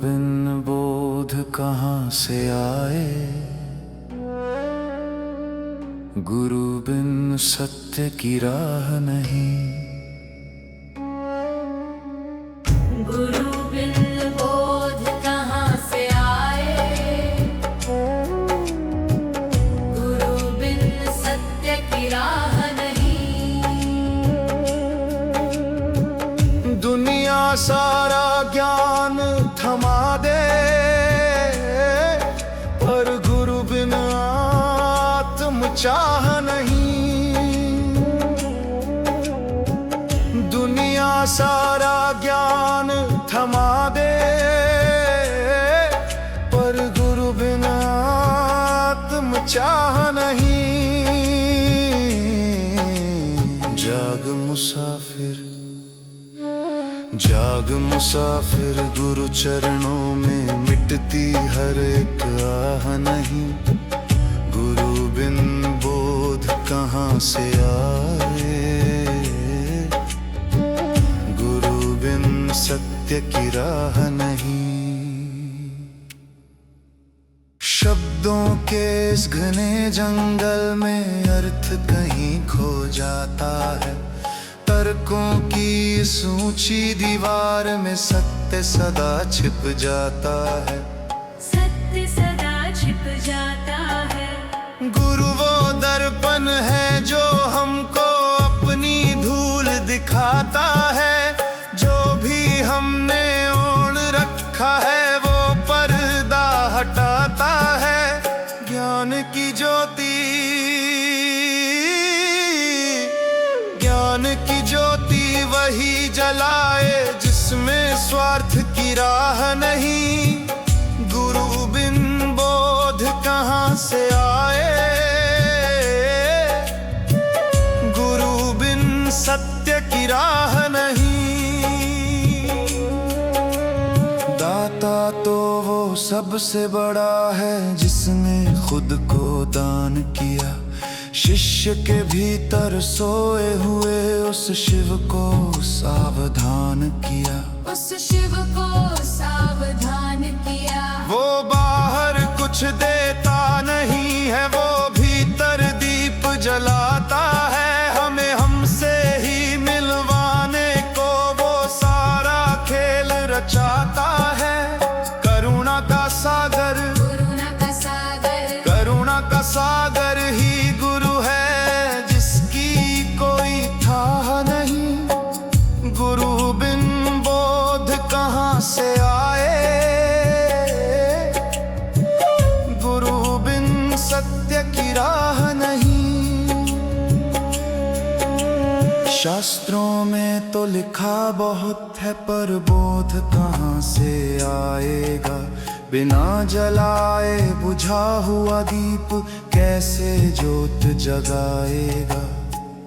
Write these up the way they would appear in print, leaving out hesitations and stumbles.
बिन बोध कहाँ से आए, गुरु बिन सत्य की राह नहीं। गुरु बिन बोध कहाँ से आए, गुरु बिन सत्य की राह नहीं। दुनिया सारा ज्ञान थमा दे, पर गुरु बिन आत्म चाह नहीं। दुनिया सारा ज्ञान थमा दे, पर गुरु बिन आत्म चाह नहीं। जाग मुसाफिर, जाग मुसाफिर, गुरु चरणों में मिटती हर एक आह नहीं। गुरु बिन बोध कहाँ से आए, गुरु बिन सत्य की राह नहीं। शब्दों के इस घने जंगल में अर्थ कहीं खो जाता है। तर्कों की इस ऊंची दीवार में सत्य सदा छिप जाता है। सत्य सदा छिप जाता है। गुरु वो दर्पण है जो हमको अपनी धूल दिखाता है। जो भी हमने ओढ़ रखा है वो पर्दा हटाता है। ज्ञान की ज्योति, ज्ञान की ज्योति वही जलाए जिसमें स्वार्थ की राह नहीं। गुरु बिन बोध कहाँ से आए, गुरु बिन सत्य की राह नहीं। दाता तो वो सबसे बड़ा है जिसने खुद को दान किया। शिष्य के भीतर सोए हुए उस शिव को सावधान किया। उस शिव को सावधान किया। वो बाहर कुछ देता नहीं है, वो भीतर दीप जलाता है। हमें हमसे ही मिलवाने को वो सारा खेल रचाता है। करुणा का सागर, करुणा का सागर, करुणा का सागर ही गुरु है जिसकी कोई थाह नहीं। गुरु बिन बोध कहाँ से आए, गुरु बिन सत्य की राह नहीं। शास्त्रों में तो लिखा बहुत है पर बोध कहाँ से आएगा। बिना जलाए बुझा हुआ दीप कैसे ज्योत जगाएगा,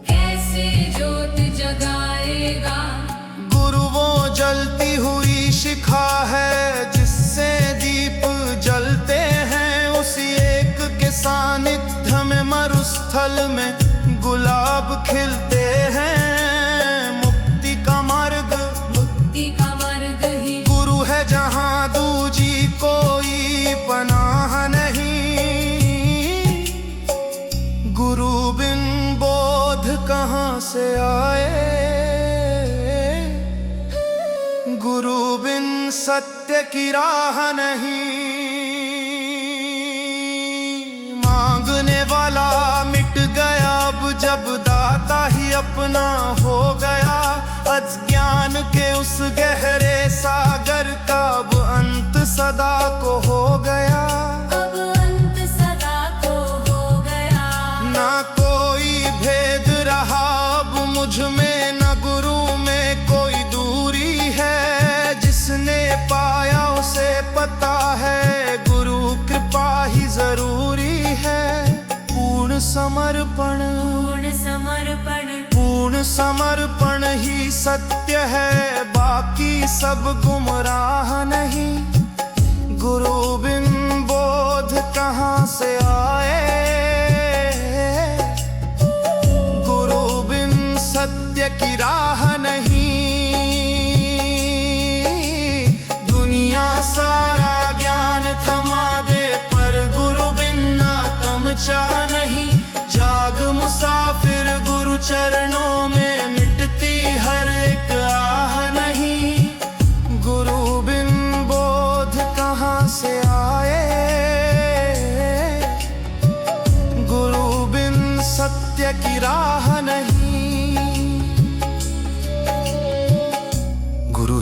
कैसे ज्योत जगाएगा। गुरु वो जलती हुई शिखा है जिससे दीप जलते हैं। उसी एक के सानिध्य में मरुस्थल में गुलाब खिलते हैं। मुक्ति का मार्ग, मुक्ति का मार्ग ही गुरु है जहाँ दूजी कोई पनाह नहीं। गुरु बिन बोध कहाँ से आए, गुरु बिन सत्य की राह नहीं। मांगने वाला मिट गया अब जब दाता ही अपना हो गया। अज्ञान के उस गहरे सागर का अब अंत सदा को हो गया। अब अंत सदा को हो गया। ना कोई भेद रहा अब मुझ में, न गुरु में कोई दूरी है। जिसने पाया उसे पता है गुरु कृपा ही जरूरी है। पूर्ण समर्पण, पूर्ण समर्पण, पूर्ण समर्पण ही सत्य है, बाकी सब गुमराह नहीं। गुरु बिन बोध कहाँ से आए, गुरु बिन सत्य की राह नहीं। दुनिया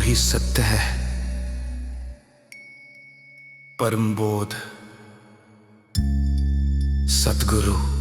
ही सत्य है। परम बोध सतगुरु।